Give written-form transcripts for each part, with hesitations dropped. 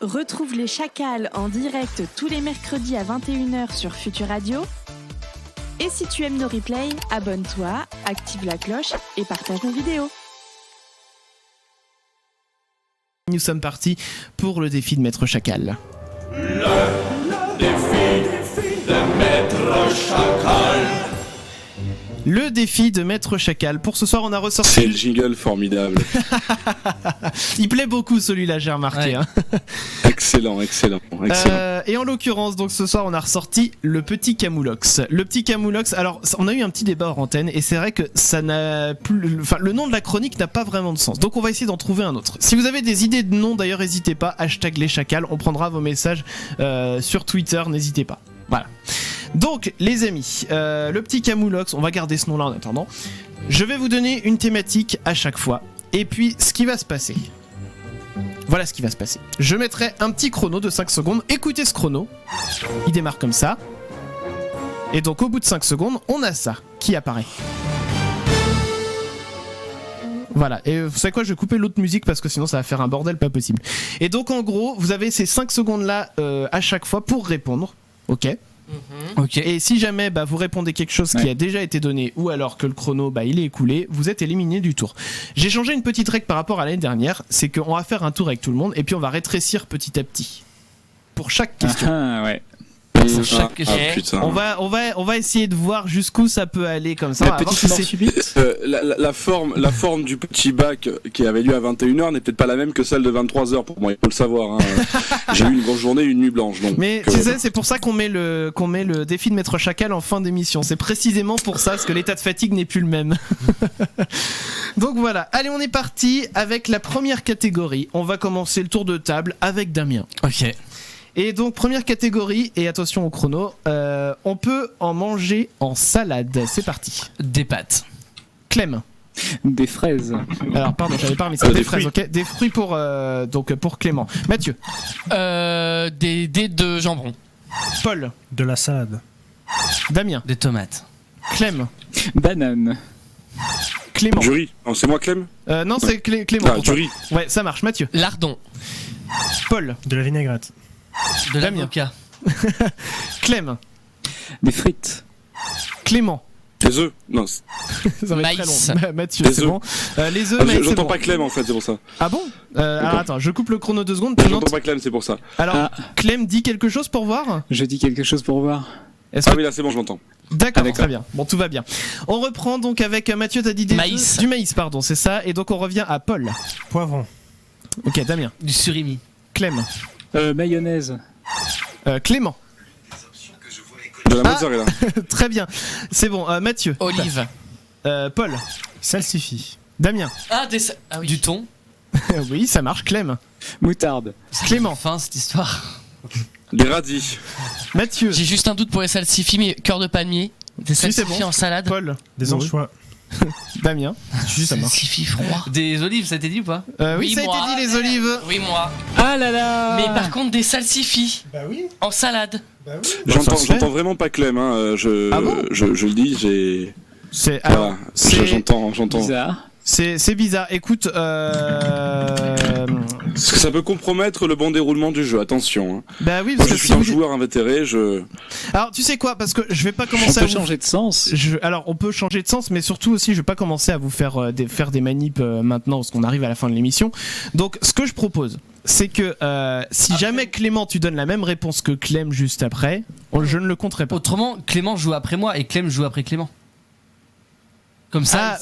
Retrouve les Chacals en direct tous les mercredis à 21h sur Futur Radio. Et si tu aimes nos replays, abonne-toi, active la cloche et partage nos vidéos. Nous sommes partis pour le défi de Maître Chacal. Le défi de Maître Chacal. Le défi de Maître Chacal. Pour ce soir, on a ressorti... C'est le jingle formidable. Il plaît beaucoup celui-là, j'ai remarqué. Ouais. Hein. Excellent. Et en l'occurrence, donc ce soir, on a ressorti le petit Camoulox. Le petit Camoulox, alors on a eu un petit débat hors antenne et c'est vrai que ça n'a plus... Enfin, le nom de la chronique n'a pas vraiment de sens. Donc on va essayer d'en trouver un autre. Si vous avez des idées de noms, d'ailleurs, n'hésitez pas. Hashtag les Chacals. On prendra vos messages sur Twitter. N'hésitez pas. Voilà. Donc les amis, le petit Camoulox, on va garder ce nom là en attendant. Je vais vous donner une thématique à chaque fois. Et puis ce qui va se passer. Voilà ce qui va se passer. Je mettrai un petit chrono de 5 secondes. Écoutez ce chrono. Il démarre comme ça. Et donc au bout de 5 secondes, on a ça qui apparaît. Voilà, et vous savez quoi, je vais couper l'autre musique parce que sinon ça va faire un bordel pas possible. Et donc en gros, vous avez ces 5 secondes là à chaque fois pour répondre. Ok. Ok. Et si jamais vous répondez quelque chose qui a déjà été donné ou alors que le chrono il est écoulé, vous êtes éliminé du tour. J'ai changé une petite règle par rapport à l'année dernière, c'est qu'on va faire un tour avec tout le monde et puis on va rétrécir petit à petit pour chaque question. Ouais. Pour chaque question. On va essayer de voir jusqu'où ça peut aller comme ça. La forme du petit bac qui avait lieu à 21h n'est peut-être pas la même que celle de 23h pour moi, il faut le savoir. Hein. J'ai eu une grosse journée, une nuit blanche. Donc, mais tu sais, c'est pour ça qu'on met le défi de Maître Chacal en fin d'émission. C'est précisément pour ça, parce que l'état de fatigue n'est plus le même. Donc voilà, allez, on est parti avec la première catégorie. On va commencer le tour de table avec Damien. Ok. Et donc première catégorie, et attention au chrono, on peut en manger en salade. C'est parti. Des pâtes. Clem. Des fraises. Alors pardon, j'avais pas remis ça. Des fraises, ok. Des fruits pour Clément. Mathieu. Des dés de jambon. Paul. De la salade. Damien. Des tomates. Clem. Banane. Clément. Du riz. Non, c'est moi Clem. Non, c'est Clément. Ah, du riz. Ouais, ça marche. Mathieu. Lardon. Paul. De la vinaigrette. De l'avocat. Clem. Des frites. Clément. Des œufs. Non. Ça va Maïs. être très long. Mathieu, c'est bon. Les œufs, j'entends c'est bon. pas Clem en fait, c'est pour ça. Ah bon alors attends, je coupe le chrono 2 secondes. J'entends pas Clem, c'est pour ça. Alors, Clem dit quelque chose pour voir. Je dis quelque chose pour voir. Oui, là c'est bon, je l'entends. D'accord, très bien. Bon, tout va bien. On reprend donc avec Mathieu, t'as dit maïs. Du maïs, pardon, c'est ça. Et donc on revient à Paul. Poivron. Ok, Damien. Du surimi. Clem. Mayonnaise. Clément. De la mozzarella. Très bien. C'est bon. Mathieu. Olive. Paul. Salsifis. Damien. Oui. Du thon. Oui, ça marche. Clem. Moutarde. Clément. Enfin, cette histoire. Des radis. Mathieu. J'ai juste un doute pour les salsifis, mais cœur de palmier. Des salsifis en salade. Paul. Des anchois. Damien. Ça marche. Salsifis froid. Des olives, ça a été dit ou pas? Oui, ça a été dit, les olives. Oui, moi. Ah là là. Mais par contre, des salsifis. Bah oui. En salade. Bah oui. J'entends vraiment pas Clem, hein. Je le dis, j'ai. C'est voilà. J'entends. Bizarre. C'est bizarre. Écoute, Parce que ça peut compromettre le bon déroulement du jeu, attention. Hein. Bah oui, parce parce que que je suis un joueur invétéré, Alors, tu sais quoi, parce que je vais pas commencer à vous... changer de sens. Alors, on peut changer de sens, mais surtout aussi, je vais pas commencer à vous faire des manips maintenant, parce qu'on arrive à la fin de l'émission. Donc, ce que je propose, c'est que si jamais Clément, tu donnes la même réponse que Clem juste après, je ne le compterai pas. Autrement, Clément joue après moi et Clem joue après Clément. Comme ça,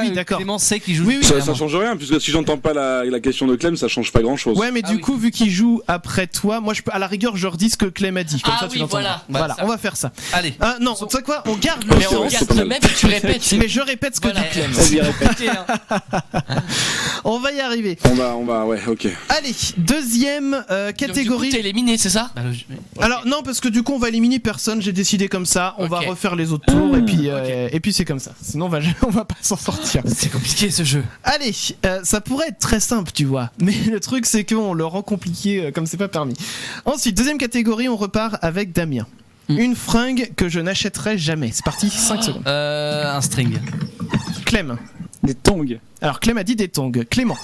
oui, d'accord. Clément sait qu'il joue. Oui, ça change rien, puisque si j'entends pas la question de Clem, ça change pas grand chose. Ouais, mais du coup, vu qu'il joue après toi, moi, je peux, à la rigueur, je redis ce que Clem a dit. Comme ça, tu l'entends. Voilà, on va faire ça. Allez. Non, tu sais quoi, on garde le mais on garde le même et tu répètes. Mais je répète ce que dit Clem. Vas-y, répète. On va y arriver. On va, ouais, ok. Allez, deuxième catégorie. T'es éliminé, c'est ça? Alors, non, parce que du coup, on va éliminer personne. J'ai décidé comme ça. On va refaire les autres tours et puis c'est comme ça. Sinon, on va pas s'en sortir. C'est compliqué ce jeu. Allez, ça pourrait être très simple, tu vois. Mais le truc, c'est qu'on le rend compliqué comme c'est pas permis. Ensuite, deuxième catégorie, on repart avec Damien. Une fringue que je n'achèterai jamais. C'est parti, 5 secondes. Un string. Clem. Des tongs. Alors, Clem a dit des tongs. Clément.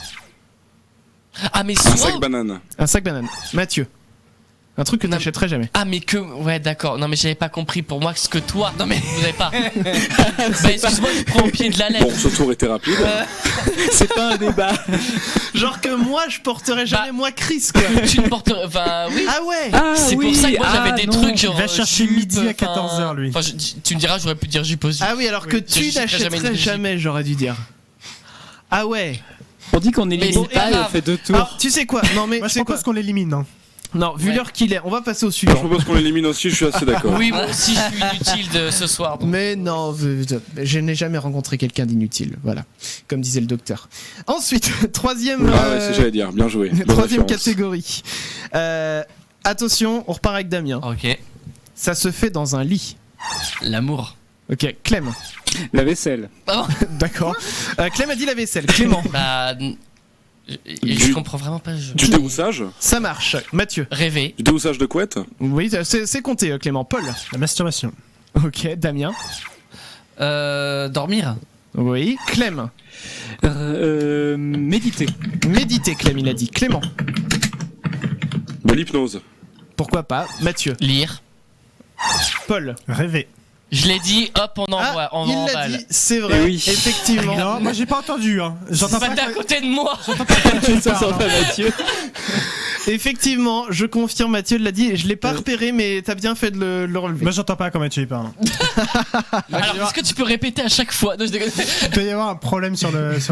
Ah, mais Un soit. sac banane. Un sac banane. Mathieu. Un truc que Non. t'achèterais jamais. Ah, mais que. Ouais, d'accord. Non, mais j'avais pas compris pour moi ce que toi. Non, mais vous avez pas. Bah, excuse-moi, je prends au pied de la lettre. Bon, ce tour était rapide. C'est pas un débat. Genre que moi, je porterais jamais, moi, Chris, quoi. Tu ne portes. Enfin, oui. Ah ouais. Ah, C'est oui, pour ça que moi j'avais des non. trucs genre. Il va chercher jupe, midi à enfin, 14h, lui. Enfin, tu me diras, j'aurais pu dire jupe aussi. Ah oui, alors que Oui, tu je n'achèterais jamais n'achèterais une jamais, j'aurais dû dire. Ah ouais. On dit qu'on élimine Mais c'est pas pas et on grave. fait 2 tours. Alors, tu sais quoi? Non, mais Moi, je c'est quoi? propose qu'on l'élimine. Hein. Non, vu Ouais. l'heure qu'il est, on va passer au Je suivant. propose qu'on l'élimine aussi, je suis assez d'accord. Oui, moi aussi je suis inutile de ce soir. donc. Mais non, je n'ai jamais rencontré quelqu'un d'inutile. Voilà, comme disait le docteur. Ensuite, troisième, Ah ouais, c'est ce que j'allais dire, bien joué. Bonne troisième référence. catégorie. Attention, on repart avec Damien. Ok. Ça se fait dans un lit. L'amour. Ok, Clem. La vaisselle. D'accord. Clem a dit la vaisselle. Clément. Bah. Je Du- comprends vraiment pas. Du déhoussage Ça marche. Mathieu. Rêver. Du déhoussage de couette. Oui, c'est compté, Clément. Paul. La masturbation. Ok, Damien. Dormir. Oui, Clem. Méditer. Méditer, Clem, il a dit. Clément. De l'hypnose. Pourquoi pas. Mathieu. Lire. Paul. Rêver. Je l'ai dit, hop, on envoie. On il l'a emballe. dit, c'est vrai. Eh oui. Effectivement. Non, moi j'ai pas entendu. Hein. J'entends Bah, pas. t'es à côté de moi. Ça sent pas Mathieu. Effectivement, je confirme, Mathieu l'a dit. Je l'ai pas repéré, mais t'as bien fait de le relever. Moi j'entends pas quand tu y parles. Alors, est-ce que tu peux répéter à chaque fois? Non, je déconne. Il peut y avoir un problème sur le Ce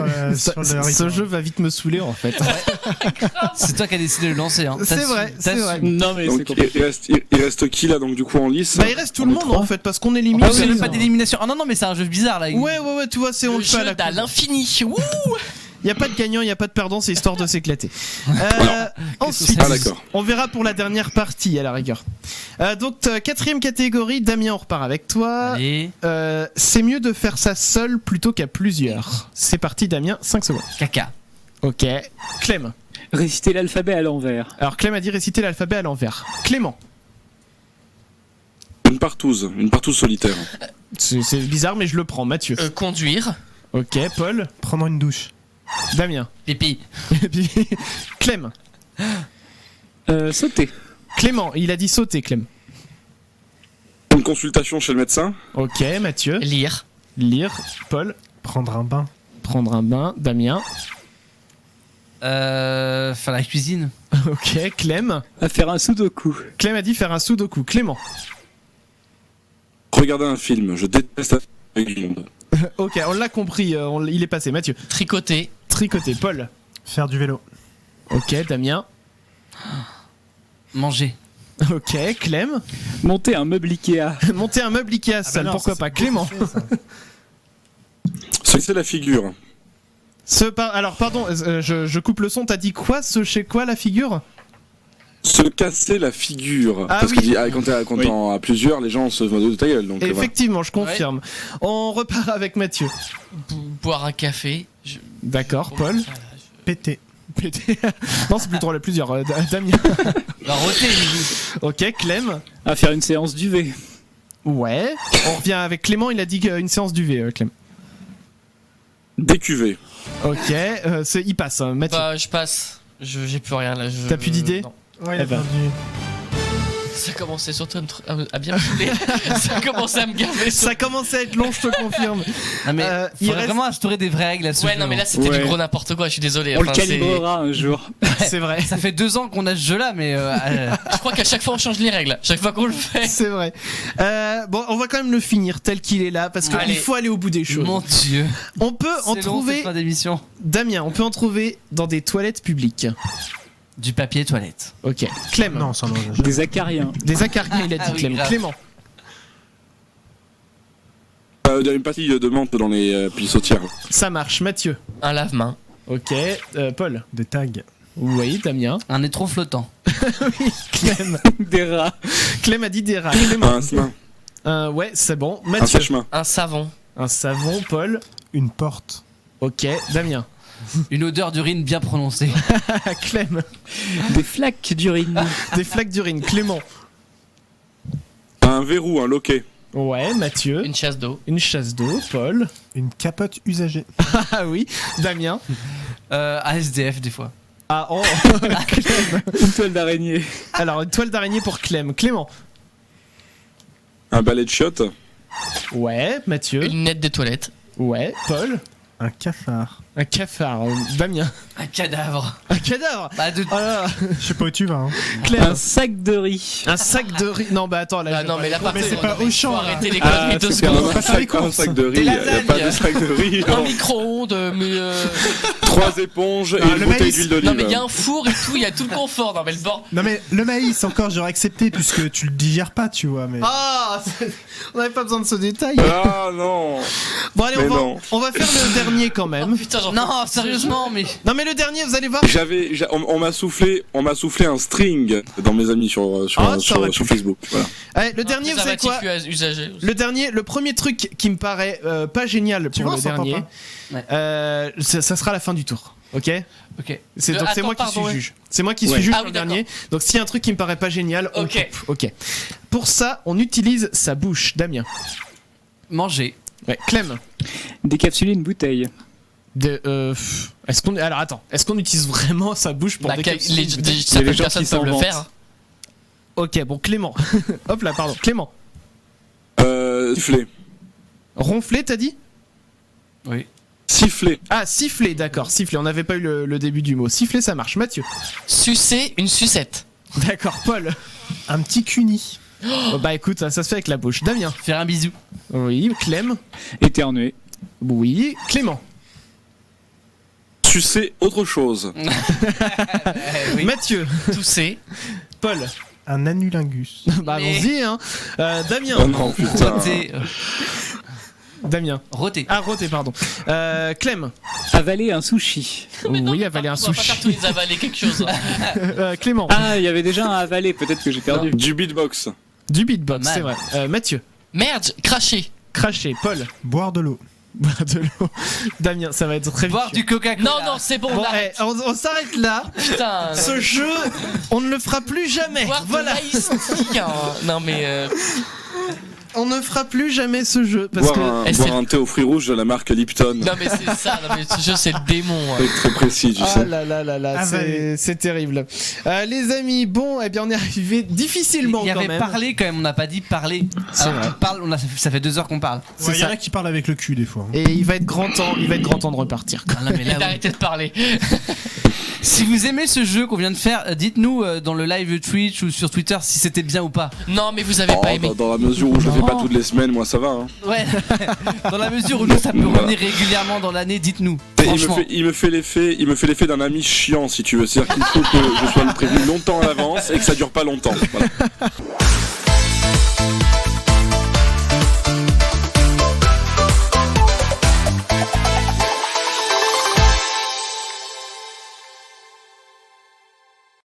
rythme. jeu va vite me saouler en fait. C'est toi qui as décidé de le lancer. Hein. C'est vrai, c'est vrai. Non, mais c'est Donc compliqué. il reste qui là donc du coup en lice? Bah il reste tout le monde en fait parce qu'on élimine. Ah, les c'est même autres. pas d'élimination. Ah non, non, mais c'est un jeu bizarre là. Ouais, tu vois, c'est on Le le fait à jeu la d'à con. l'infini. Wouh. Y a pas de gagnant, y a pas de perdant, c'est histoire de s'éclater. Ensuite, Ah d'accord. on verra pour la dernière partie à la rigueur. Donc quatrième catégorie, Damien, on repart avec toi. Allez, C'est mieux de faire ça seul plutôt qu'à plusieurs. C'est parti, Damien, 5 secondes. caca. Ok. Clem. Réciter l'alphabet à l'envers. Alors Clem a dit réciter l'alphabet à l'envers. Clément. Une partouze solitaire. C'est bizarre, mais je le prends. Mathieu. Conduire. Ok. Paul. Prendre une douche. Damien. Pipi. Et puis, Clem. Sauter. Clément. Il a dit sauter, Clem. Une consultation chez le médecin. Ok. Mathieu. Lire. Lire. Paul. Prendre un bain. Prendre un bain. Damien. Faire la cuisine. Ok. Clem. À faire un sudoku. Clem a dit faire un sudoku. Clément. Regarder un film. Je déteste avec du monde. Ok, on l'a compris. Il est passé. Mathieu. Tricoter. Tricoter. Paul. Faire du vélo. Ok. Damien. Manger. Ok. Clem. Monter un meuble Ikea. Monter un meuble Ikea seul. non, Pourquoi ça, pas. c'est Clément. compliqué, ça. C'est la figure. Alors pardon, je coupe le son. T'as dit quoi? Ce chez quoi la figure? Se casser la figure. Ah Parce oui. que quand t'es à plusieurs, les gens se moquent de ta gueule. Donc, voilà. Effectivement, je confirme. On repart avec Mathieu. Boire un café. D'accord, Paul. Péter. Péter. Non, c'est plutôt les plusieurs. Damien. Va roter, Ok, Clem. À faire une séance d'UV. Ouais. On revient avec Clément. Il a dit une séance du V, Clem. Décuver. Ok, il passe. Mathieu. Bah, je passe. J'ai plus rien là. T'as plus d'idées? Non. Ouais, il a Eh ben. perdu. Ça commençait surtout à bien me saouler. Ça commençait à me gaver. Ça commence à être long, je te confirme. Non mais il faudrait reste- vraiment instaurer des vraies règles à ce Ouais, jeu, non, mais là hein. c'était Ouais. du gros n'importe quoi, je suis désolé. On le Enfin, c'est- calibrera un jour. C'est vrai. Ça fait 2 ans qu'on a ce jeu là, mais Je crois qu'à chaque fois on change les règles. Chaque fois qu'on le fait. C'est vrai. Bon, on va quand même le finir tel qu'il est là parce qu'il Allez. faut aller au bout des choses. mon dieu. On peut en C'est long, trouver, cette fin d'émission. Damien, on peut en trouver dans des toilettes publiques. Du papier toilette. Ok. Clem. Non, ça non. Des acariens. Des acariens, il a dit Ah oui, Clem. grave. Clément. Une pastille de menthe dans les pissotières. Ça marche. Mathieu. Un lave-main. Ok. Paul. Des tags. Oui, Damien. Un étron flottant. Oui, Clem. Des rats. Clem a dit des rats. Clément. Un semain. Ouais, c'est bon. Un Mathieu. sèche-main. Un savon. Un savon. Paul. Une porte. Ok. Damien. Une odeur d'urine bien prononcée. Clem. Des flaques d'urine. Des flaques d'urine. Clément. Un verrou, un loquet. Ouais, Mathieu. Une chasse d'eau. Une chasse d'eau. Paul. Une capote usagée. Ah oui. Damien. ASDF des fois. Ah, oh. Une toile d'araignée. Alors, une toile d'araignée pour Clem. Clément. Un balai de chiottes. Ouais, Mathieu. Une lunette des toilettes. Ouais, Paul. Un cafard. Un cafard. Damien. Un cadavre. Un cadavre. Bah, de... Oh là là. Je sais pas où tu vas. Hein. Clem. Un sac de riz. Un sac de riz. Non, bah attends, là. Ah non, mais là, par Mais c'est contre, pas non, mais Auchan, faut là. arrêter les Ah, conneries 2 c'est secondes. pas faire les Un courses. sac de riz. Des Il n'y a pas lasagnes. de sac de riz. Un non. micro-ondes, mais 3 éponges et Ah, une le bouteille maïs. d'huile d'olive. Non, mais il y a un four et tout, il y a tout le confort. Non, mais le bord. Non mais le maïs encore j'aurais accepté puisque tu le digères pas tu vois mais. Ah, on n'avait pas besoin de ce détail. Ah non. Bon, allez, Mais non. on va faire le dernier quand Oh, même. putain, j'en Non, sérieusement, mais. Non, mais le dernier, vous allez voir. On m'a soufflé un string dans mes amis sur Ah, ça aurait pu. Facebook. Voilà. Allez, le dernier, vous savez quoi? Usagé. Le dernier, le premier truc qui me paraît pas génial Tu pour vois, le on s'entend dernier, ça sera la fin du tour. Ok. Ok. C'est donc c'est attends, moi qui pardon, suis ouais. juge. C'est moi qui suis Ouais. juge Ah pour oui, le dernier. Donc s'il y a un truc qui me paraît pas génial, on Ok. coupe. Ok. Pour ça, on utilise sa bouche. Damien. Manger. Ouais. Clem. Décapsuler une bouteille. Est-ce qu'on alors attends, est-ce qu'on utilise vraiment sa bouche pour Bah, décapsuler une bouteille certaines gens personnes qui peuvent s'en le vantent. faire. hein. Ok, bon Clément. Hop là, pardon. Clément. Siffler. Ronfler, t'as dit? Oui. Siffler. Ah, siffler, d'accord. Siffler. On n'avait pas eu le début du mot. Siffler, ça marche. Mathieu. Sucer une sucette. D'accord. Paul. Un petit cuni. Oh, bah écoute, ça se fait avec la bouche. Damien. Faire un bisou. Oui. Clem. Éternuer. Oui. Clément. Sucer autre chose. Oui. Mathieu. Tousser. Paul. Un anulingus. Bah Mais- allons-y, hein. Damien. Oh non, putain. Roter. Damien. Roter. Ah, roté, pardon. Clem. Avaler un sushi. Oui, avaler un On va pas faire tous sushi. les avaler quelque chose. hein. Clément. Ah, il y avait déjà un avaler, peut-être que j'ai perdu. Du beatbox. Du beatbox, Pas c'est mal. vrai. Mathieu. Merde, cracher. Cracher. Paul. Boire de l'eau. Boire de l'eau. Damien, ça va être très Boire vite. du Coca-Cola. Non, non, c'est bon. Bon, là. on s'arrête là. Putain. Ce jeu, on ne le fera plus jamais. Boire de Voilà. l'Ice Tea, hein. Non, mais. On ne fera plus jamais ce jeu parce Boire, que Eh, boire c'est- un thé aux fruits rouges de la marque Lipton. Non, mais c'est ça. Non, mais ce jeu, c'est le démon. hein. C'est très précis, tu ah sais. là là là là, Avalé. c'est terrible. Les amis, bon, eh bien on est arrivé difficilement Il y quand avait même. parlé quand même, on n'a pas dit parler. C'est Alors vrai. qu'on parle, ça fait 2 heures qu'on parle. C'est Ouais, y en ça. a qui parlent avec le cul des fois. Et il va être grand temps de repartir. Ah non, mais Et là, oui. d'arrêter de parler. Si vous aimez ce jeu qu'on vient de faire, dites-nous dans le live Twitch ou sur Twitter si c'était bien ou pas. Non, mais vous avez Oh, pas aimé. dans la mesure où je le fais pas Non. toutes les semaines, moi ça va. Hein. Ouais. Dans la mesure où nous, ça peut revenir régulièrement dans l'année, dites-nous. Et Franchement. il me fait l'effet d'un ami chiant si tu veux. C'est-à-dire qu'il faut que je sois prévenu longtemps à l'avance et que ça dure pas longtemps. Voilà.